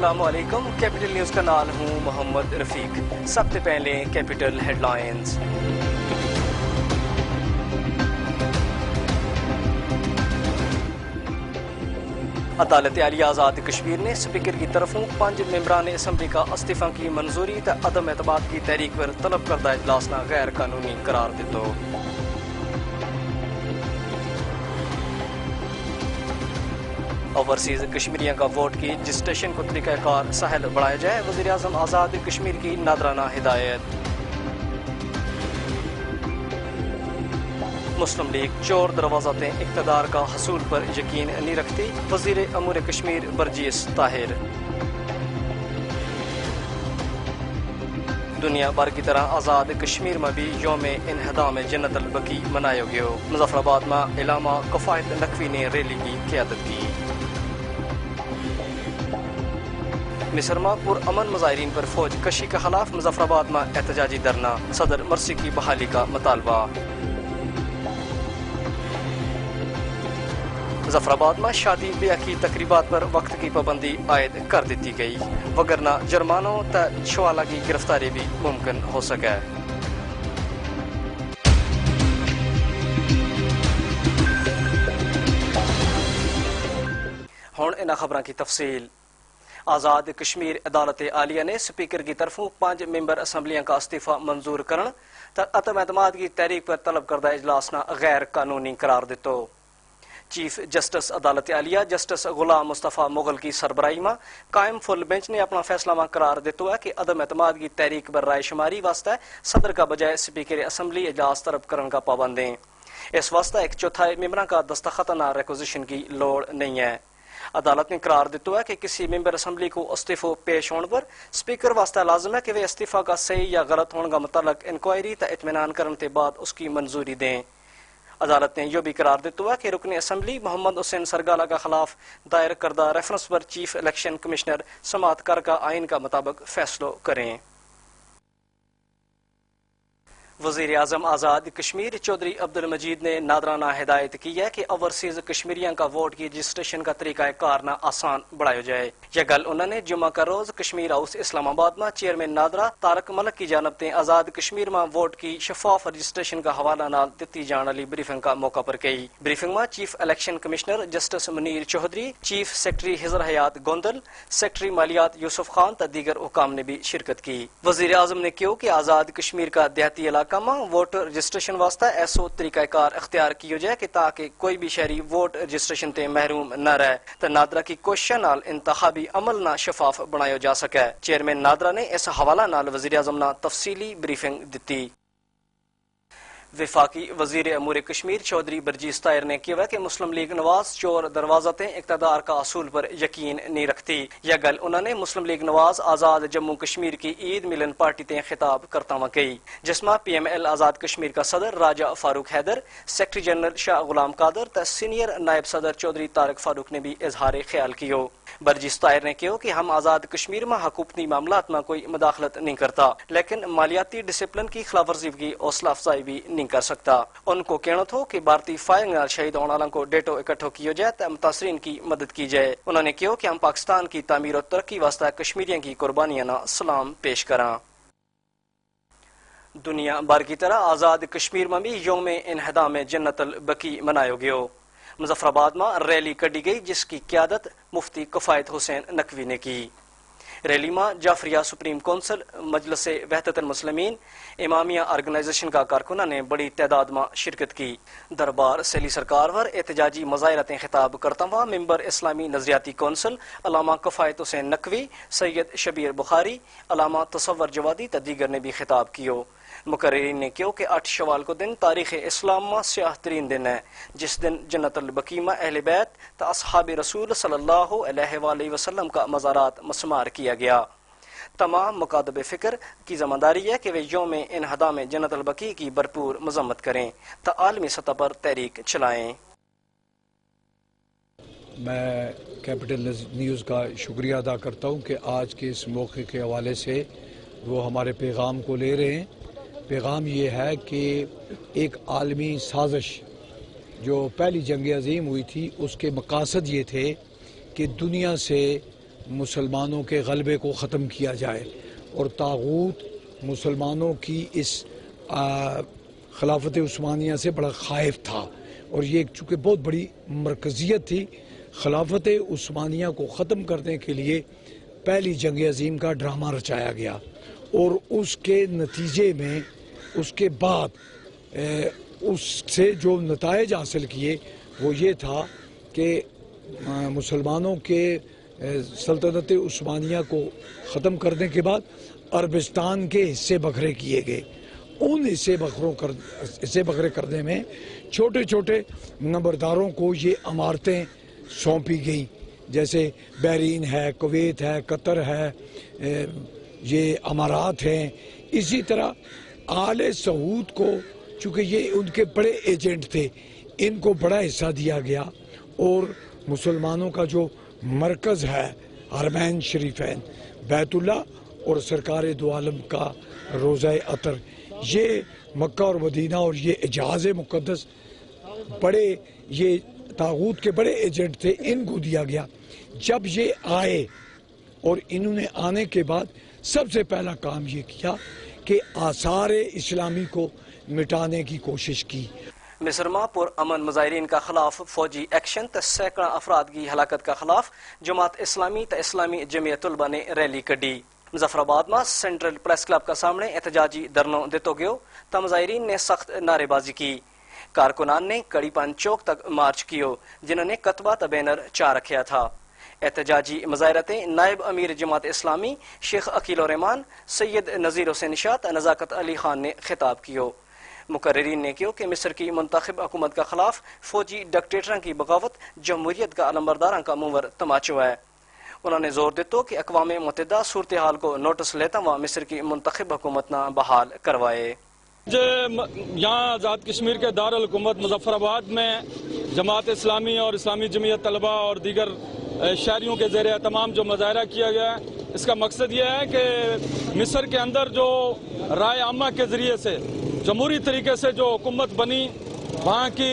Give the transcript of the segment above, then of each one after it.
السلام علیکم، capital news کا نال ہوں محمد رفیق۔ سب سے پہلے کیپٹل ہیڈ لائنز۔ عدالت عالیہ آزاد کشمیر نے اسپیکر کی طرفوں 5 ممبران اسمبلی کا استعفی کی منظوری تا عدم اعتماد کی تحریک پر طلب کردہ اجلاس نہ غیر قانونی قرار دیتو۔ اوورسیز کشمیریوں کا ووٹ کی رجسٹریشن کو طریقہ کار سہل بڑھایا جائے، وزیر اعظم آزاد کشمیر کی نادرانہ ہدایت۔ مسلم لیگ چور دروازتیں اقتدار کا حصول پر یقین نہیں رکھتی، وزیر امور کشمیر برجیس طاہر۔ دنیا بھر کی طرح آزاد کشمیر میں بھی یوم انہدام جنت البقیع منایا گیا۔ مظفر آباد میں علامہ کفایت نقوی نے ریلی کی قیادت کی۔ مصر میں پرامن مظاہرین پر فوج کشی کے خلاف مظفر آباد میں احتجاجی دھرنا، صدر مرسی کی بحالی کا مطالبہ۔ مظفر آباد میں شادی بیاہ کی تقریبات پر وقت کی پابندی عائد کر دیتی گئی، وگرنہ جرمانوں تا شوالا کی گرفتاری بھی ممکن ہو سکے۔ ہن ان خبروں کی تفصیل۔ آزاد کشمیر عدالت عالیہ نے اسپیکر کی طرفوں 5 ممبر اسمبلیوں کا استعفی منظور کرن تا عدم اعتماد کی تحریک پر طلب کردہ اجلاس نہ غیر قانونی قرار دیتو۔ چیف جسٹس عدالت عالیہ جسٹس غلام مصطفیٰ مغل کی سربراہی میں قائم فل بینچ نے اپنا فیصلہ میں قرار دیتا ہے کہ عدم اعتماد کی تحریک پر رائے شماری واسطہ صدر کا بجائے اسپیکر اسمبلی اجلاس طلب کرنے کا پابند ہیں۔ اس واسطہ 1/4 ممبران کا دستخط نہ ریکوزیشن کی لوڑ نہیں ہے۔ عدالت نے قرار دیتا ہے کہ کسی ممبر اسمبلی کو استعفی پیش ہونے پر اسپیکر واسطہ لازم ہے کہ وہ استعفی کا صحیح یا غلط ہونے کا متعلق انکوائری تا اطمینان کرنے کے بعد اس کی منظوری دیں۔ عدالت نے یہ بھی قرار دیتا ہے کہ رکن اسمبلی محمد حسین سرگالہ کے خلاف دائر کردہ ریفرنس پر چیف الیکشن کمشنر سماعت کر کا آئین کا مطابق فیصلہ کریں۔ وزیر اعظم آزاد کشمیر چودھری عبدالمجید نے نادرانہ ہدایت کی ہے کہ اوورسیز کشمیریوں کا ووٹ کی رجسٹریشن کا طریقہ کار نہ آسان بڑھایا جائے۔ یہ گل انہوں نے جمعہ کا روز کشمیر ہاؤس اسلام آباد میں چیئرمین نادرا طارق ملک کی جانب سے آزاد کشمیر میں ووٹ کی شفاف رجسٹریشن کا حوالہ نال دیتی جان والی بریفنگ کا موقع پر کہی۔ بریفنگ میں chief election commissioner justice Munir Chaudhry, chief secretary Hazar Hayat Gondal, secretary مالیات یوسف خان تا دیگر حکام نے بھی شرکت کی۔ وزیر اعظم نے کہا کہ آزاد کشمیر کا دیہاتی علاقہ ووٹر رجسٹریشن واسطہ ایسو طریقہ کار اختیار کیا جائے کہ تاکہ کوئی بھی شہری ووٹ رجسٹریشن تے محروم نہ رہے تو نادرا کی کوشش نال انتخابی عمل نہ شفاف بنایا جا سکے۔ چیئرمین نادرا نے اس حوالہ نال وزیر اعظم نہ تفصیلی بریفنگ دیتی۔ وفاقی وزیر امور کشمیر چودھری برجیس طاہر نے کہا کہ مسلم لیگ نواز چور دروازتیں اقتدار کا اصول پر یقین نہیں رکھتی۔ یہ گل انہوں نے مسلم لیگ نواز آزاد جموں کشمیر کی عید ملن پارٹی تے خطاب کرتا ہوا کہی، جس میں P M L Azad Kashmir کا صدر راجہ فاروق حیدر، سیکرٹری جنرل شاہ غلام قادر تا سینئر نائب صدر چودھری طارق فاروق نے بھی اظہار خیال کیا۔ برجیس طاہر نے کہا کہ ہم آزاد کشمیر میں حکومتی معاملات میں کوئی مداخلت نہیں کرتا، لیکن مالیاتی ڈسپلن کی خلاف ورزی کی حوصلہ افزائی بھی نہیں کر سکتا۔ ان کو کہنا تھا کہ بھارتی فائرنگ نال شہید ہونے والوں کو ڈیٹو اکٹھا کیا جائے تو متاثرین کی مدد کی جائے۔ انہوں نے کہا کہ ہم پاکستان کی تعمیر و ترقی واسطہ کشمیریوں کی قربانیاں نہ سلام پیش کراں۔ دنیا بھر کی طرح آزاد کشمیر میں بھی یوم انہدام جنت البقیع منایا گیا۔ مظفر آباد میں ریلی کڈی گئی جس کی قیادت مفتی کفایت حسین نقوی نے کی۔ ریلی میں جعفریہ سپریم کونسل، مجلس وحدت المسلمین، امامیہ آرگنائزیشن کا کارکنوں نے بڑی تعداد میں شرکت کی۔ دربار سیلی سرکار پر احتجاجی مظاہرتیں خطاب کرتا ہوا ممبر اسلامی نظریاتی کونسل علامہ کفایت حسین نقوی، سید شبیر بخاری، علامہ تصور جوادی تا دیگر نے بھی خطاب کیا۔ مقررین نے کہا کہ 8 شوال کو دن تاریخ اسلام میں سیاہ ترین دن ہے، جس دن جنت البقیع میں اہل بیت تا اصحاب رسول صلی اللہ علیہ وآلہ وسلم کا مزارات مسمار کیا گیا۔ تمام مکاتب فکر کی ذمہ داری ہے کہ وہ یوم انہدام جنت البقیع کی بھرپور مذمت کریں تا عالمی سطح پر تحریک چلائیں۔ میں کیپٹل نیوز کا شکریہ ادا کرتا ہوں کہ آج کے اس موقع کے حوالے سے وہ ہمارے پیغام کو لے رہے ہیں۔ پیغام یہ ہے کہ ایک عالمی سازش جو پہلی جنگ عظیم ہوئی تھی، اس کے مقاصد یہ تھے کہ دنیا سے مسلمانوں کے غلبے کو ختم کیا جائے، اور طاغوت مسلمانوں کی اس خلافت عثمانیہ سے بڑا خائف تھا، اور یہ چونکہ بہت بڑی مرکزیت تھی، خلافت عثمانیہ کو ختم کرنے کے لیے پہلی جنگ عظیم کا ڈرامہ رچایا گیا، اور اس کے نتیجے میں اس کے بعد اس سے جو نتائج حاصل کیے وہ یہ تھا کہ مسلمانوں کے سلطنت عثمانیہ کو ختم کرنے کے بعد عربستان کے حصے بکھرے کیے گئے۔ ان حصے بکھرے کرنے میں چھوٹے چھوٹے نمبرداروں کو یہ عمارتیں سونپی گئیں، جیسے بحرین ہے، کویت ہے، قطر ہے، یہ امارات ہیں۔ اسی طرح آل سعود کو، چونکہ یہ ان کے بڑے ایجنٹ تھے، ان کو بڑا حصہ دیا گیا، اور مسلمانوں کا جو مرکز ہے حرمین شریفین، بیت اللہ اور سرکار دو عالم کا روضہ اطہر، یہ مکہ اور مدینہ اور یہ حجاز مقدس بڑے، یہ طاغوت کے بڑے ایجنٹ تھے، ان کو دیا گیا۔ جب یہ آئے اور انہوں نے آنے کے بعد سب سے پہلا کام یہ کیا کہ آثار اسلامی کو مٹانے کی کوشش کی۔ مصر میں پر امن مظاہرین کا خلاف فوجی ایکشن تو سینکڑا افراد کی ہلاکت کا خلاف جماعت اسلامی تو اسلامی جمعیت طلبہ نے ریلی کڈی۔ مظفر آباد میں سینٹرل پریس کلب کا سامنے احتجاجی دھرنا دیتو گیو تو مظاہرین نے سخت نعرے بازی کی۔ کارکنان نے کڑی پان چوک تک مارچ کیو، جنہوں نے کتبہ تو بینر چاہ رکھا تھا۔ احتجاجی مظاہرتیں نائب امیر جماعت اسلامی شیخ عقیل الرحمان، سید نذیر حسین شاہ اور نزاکت علی خان نے خطاب کیو۔ مقررین نے کیوں کہ مصر کی منتخب حکومت کا خلاف فوجی ڈکٹیٹروں کی بغاوت جمہوریت کا علمبرداروں کا منور تماچو ہے۔ انہوں نے زور دیتا کہ اقوام متحدہ صورتحال کو نوٹس لیتا ہوا مصر کی منتخب حکومت نہ بحال کروائے۔ یہاں آزاد کشمیر کے دارالحکومت مظفر آباد میں جماعت اسلامی اور اسلامی جمعیت طلبہ اور دیگر شہریوں کے زیر اہتمام جو مظاہرہ کیا گیا ہے، اس کا مقصد یہ ہے کہ مصر کے اندر جو رائے عامہ کے ذریعے سے جمہوری طریقے سے جو حکومت بنی، وہاں کی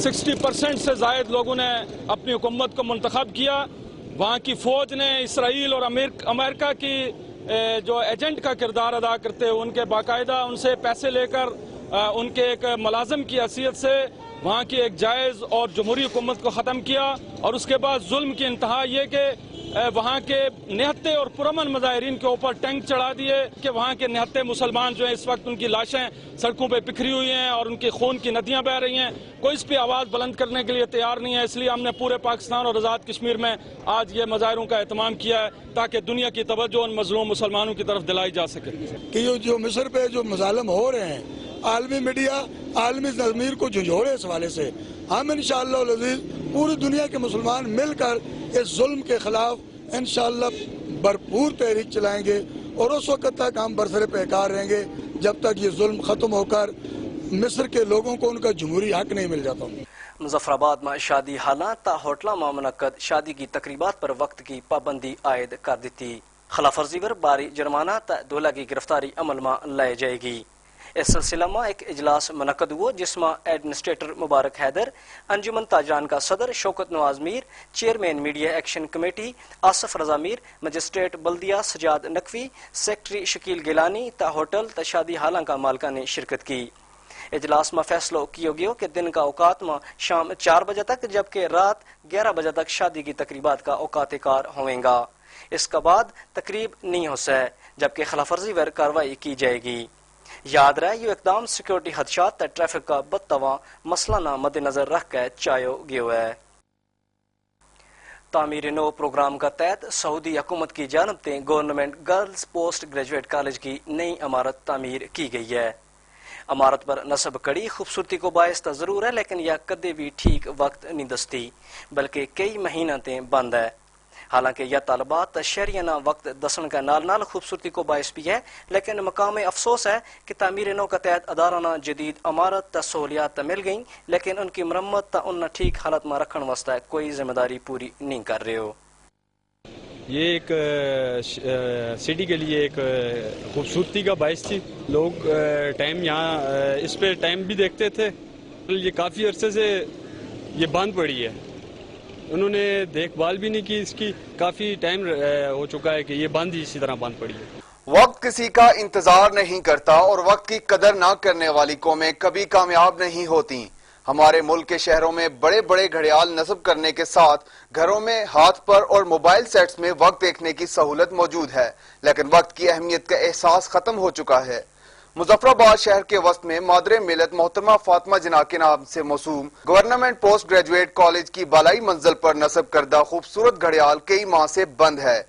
60% سے زائد لوگوں نے اپنی حکومت کو منتخب کیا۔ وہاں کی فوج نے اسرائیل اور امریکہ کی جو ایجنٹ کا کردار ادا کرتے ان کے باقاعدہ ان سے پیسے لے کر ان کے ایک ملازم کی حیثیت سے وہاں کی ایک جائز اور جمہوری حکومت کو ختم کیا، اور اس کے بعد ظلم کی انتہا یہ کہ وہاں کے نہتے اور پرامن مظاہرین کے اوپر ٹینک چڑھا دیے کہ وہاں کے نہتے مسلمان جو ہیں اس وقت ان کی لاشیں سڑکوں پہ بکھری ہوئی ہیں اور ان کی خون کی ندیاں بہہ رہی ہیں، کوئی اس پہ آواز بلند کرنے کے لیے تیار نہیں ہے۔ اس لیے ہم نے پورے پاکستان اور آزاد کشمیر میں آج یہ مظاہروں کا اہتمام کیا ہے تاکہ دنیا کی توجہ ان مظلوم مسلمانوں کی طرف دلائی جا سکے کہ یہ جو مصر پہ جو مظالم ہو رہے ہیں، عالمی میڈیا عالمی ضمیر کو جھنجھوڑے اس حوالے سے، ہم انشاءاللہ العزیز پوری دنیا کے مسلمان مل کر اس ظلم کے خلاف انشاءاللہ بھرپور تحریک چلائیں گے، اور اس وقت تک ہم برسر پیکار رہیں گے جب تک یہ ظلم ختم ہو کر مصر کے لوگوں کو ان کا جمہوری حق نہیں مل جاتا۔ مظفر آباد میں شادی حالات تا ہوٹلوں میں منعقد شادی کی تقریبات پر وقت کی پابندی عائد کر دیتی۔ خلاف ورزی پر باری جرمانہ تا دولہ کی گرفتاری عمل میں لائے جائے گی۔ اس سلسلہ میں ایک اجلاس منعقد ہوا جس میں ایڈمنسٹریٹر مبارک حیدر، انجمن تاجران کا صدر Shaukat Nawaz Mir, chairman media action committee Asif Raza Mir, magistrate بلدیہ سجاد نقوی، سیکٹری شکیل گیلانی تا ہوٹل تا شادی حالاں کا مالکہ نے شرکت کی۔ اجلاس میں فیصلہ کیا گیا کہ دن کا اوقات میں شام 4 بجے تک جبکہ رات 11 بجے تک شادی کی تقریبات کا اوقات کار ہوئیں گا۔ اس کے بعد تقریب نہیں ہو سکے جبکہ خلاف ورزی پر کارروائی کی جائے گی۔ یاد رہے یہ اقدام سیکورٹی خدشات تا ٹریفک کا بدتواں مسئلہ نہ مد نظر رکھ کر چایا گیا ہے۔ تعمیر نو پروگرام کا تحت سعودی حکومت کی جانب سے government girls post graduate college کی نئی عمارت تعمیر کی گئی ہے۔ عمارت پر نصب کڑی خوبصورتی کو باعث تو ضرور ہے، لیکن یہ کدے بھی ٹھیک وقت نہیں دستی بلکہ کئی مہینہ تے بند ہے۔ حالانکہ یہ طالبات شہریانہ وقت دسن کا نال خوبصورتی کو باعث بھی ہے، لیکن مقام افسوس ہے کہ تعمیر نو کے تحت ادارانہ جدید عمارت تا سہولیات مل گئیں، لیکن ان کی مرمت تا ان ٹھیک حالت میں رکھن واسطے کوئی ذمہ داری پوری نہیں کر رہے ہو۔ یہ ایک سٹی کے لیے ایک خوبصورتی کا باعث تھی۔ لوگ ٹائم یہاں اس پہ ٹائم بھی دیکھتے تھے۔ یہ کافی عرصے سے یہ بند پڑی ہے، انہوں نے دیکھ بھال بھی نہیں کی اس کی. کافی ٹائم ہو چکا ہے کہ یہ بند ہی اسی طرح بند پڑی ہے. وقت کسی کا انتظار نہیں کرتا اور وقت کی قدر نہ کرنے والی قومیں کبھی کامیاب نہیں ہوتی. ہمارے ملک کے شہروں میں بڑے بڑے گھڑیال نصب کرنے کے ساتھ گھروں میں ہاتھ پر اور موبائل سیٹس میں وقت دیکھنے کی سہولت موجود ہے، لیکن وقت کی اہمیت کا احساس ختم ہو چکا ہے. مظفر آباد شہر کے وسط میں مادر ملت محترمہ فاطمہ جناح کے نام سے موسوم گورنمنٹ پوسٹ گریجویٹ کالج کی بالائی منزل پر نصب کردہ خوبصورت گھڑیال کئی ماہ سے بند ہے.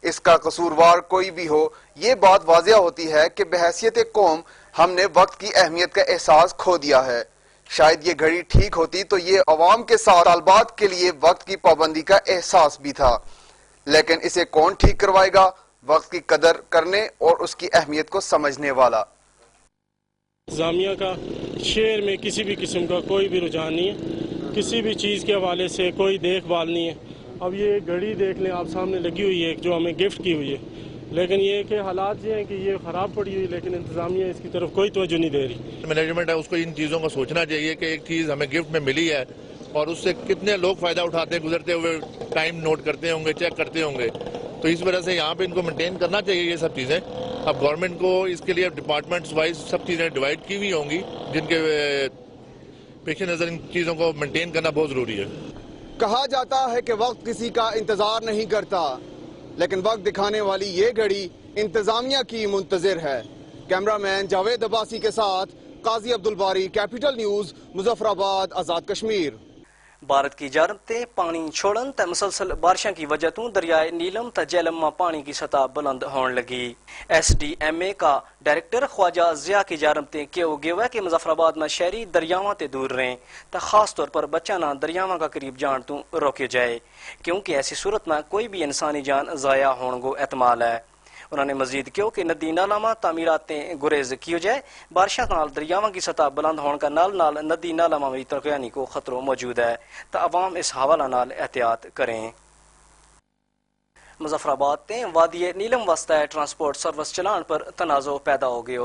اس کا قصوروار کوئی بھی ہو، یہ بات واضح ہوتی ہے کہ بحیثیت قوم ہم نے وقت کی اہمیت کا احساس کھو دیا ہے. شاید یہ گھڑی ٹھیک ہوتی تو یہ عوام کے ساتھ طالبات کے لیے وقت کی پابندی کا احساس بھی تھا، لیکن اسے کون ٹھیک کروائے گا؟ وقت کی قدر کرنے اور اس کی اہمیت کو سمجھنے والا. انتظامیہ کا شہر میں کسی بھی قسم کا کوئی بھی رجحان نہیں ہے، کسی بھی چیز کے حوالے سے کوئی دیکھ بھال نہیں ہے. اب یہ گھڑی دیکھ لیں، آپ سامنے لگی ہوئی ہے جو ہمیں گفٹ کی ہوئی ہے، لیکن یہ کہ حالات یہ ہیں کہ یہ خراب پڑی ہوئی، لیکن انتظامیہ اس کی طرف کوئی توجہ نہیں دے رہی. مینجمنٹ ہے اس کو ان چیزوں کو سوچنا چاہیے کہ ایک چیز ہمیں گفٹ میں ملی ہے اور اس سے کتنے لوگ فائدہ اٹھاتے ہیں، گزرتے ہوئے ٹائم نوٹ کرتے ہوں گے، چیک کرتے ہوں گے. تو اس وجہ سے یہاں پہ ان کو مینٹین کرنا چاہیے یہ سب چیزیں. اب گورنمنٹ کو اس کے لیے ڈپارٹمنٹس وائز سب چیزیں ڈیوائڈ کی ہوئی ہوں گی، جن کے پیش نظر ان چیزوں کو مینٹین کرنا بہت ضروری ہے. کہا جاتا ہے کہ وقت کسی کا انتظار نہیں کرتا، لیکن وقت دکھانے والی یہ گھڑی انتظامیہ کی منتظر ہے. کیمرہ مین جاوید عباسی کے ساتھ قاضی عبدالباری، کیپٹل نیوز، مظفر آباد، آزاد کشمیر. بھارت کی جانب تے پانی چھوڑن تے مسلسل بارشوں کی وجہ تو دریائے نیلم تے جہلم میں پانی کی سطح بلند ہون لگی. SDMA کا ڈائریکٹر خواجہ ضیاء کی جانب تے کہو گیا ہے کہ مظفر آباد میں شہری دریاواں تے دور رہیں تے خاص طور پر بچانا دریاواں کا قریب جان تو روکے جائے، کیونکہ ایسی صورت میں کوئی بھی انسانی جان ضائع ہون کو احتمال ہے. انہوں نے مزید کہو کہ ندی نالا میں تعمیرات گریز کیو جائے. بارشاں نال دریاواں کی سطح بلند ہون کا نال نال ندی نالا میں بھی ترقیانی کو خطرہ موجود ہے تو عوام اس حوالہ نال احتیاط کریں. مظفر آباد تے وادی نیلم واسطے ٹرانسپورٹ سروس چلان پر تنازع پیدا ہو گئے.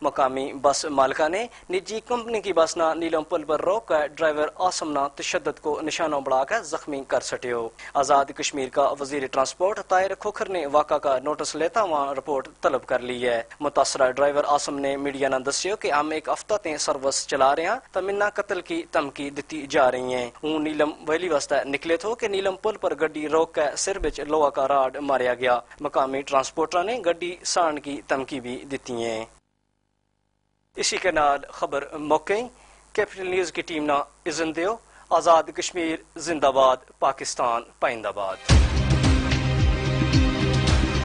مقامی بس مالکہ نے نجی کمپنی کی بس نہ نیلم پل پر روک کر ڈرائیور آسم نہ تشدد کو نشانہ بڑھا کر زخمی کر سٹے. آزاد کشمیر کا وزیر ٹرانسپورٹ طاہر کھوکھر نے واقعہ کا نوٹس لیتا وہاں رپورٹ طلب کر لی ہے. متاثرہ ڈرائیور آسم نے میڈیا نے دسیو کہ ہم ایک ہفتہ تے سروس چلا رہے ہیں تو منا قتل کی دھمکی دیتی جا رہی ہیں. ہوں نیلم ویلی واسطے نکلے تھو کہ نیلم پل پر گڈی روک کر سر بچ لوہا کا راڈ ماریا گیا. مقامی ٹرانسپورٹر نے گڈی سان کی دھمکی بھی دیتی ہیں. اسی کے نال خبر موقعی کیپٹل نیوز کی ٹیم نہ اذن دیو. آزاد کشمیر زندہ باد، پاکستان پائندہ باد.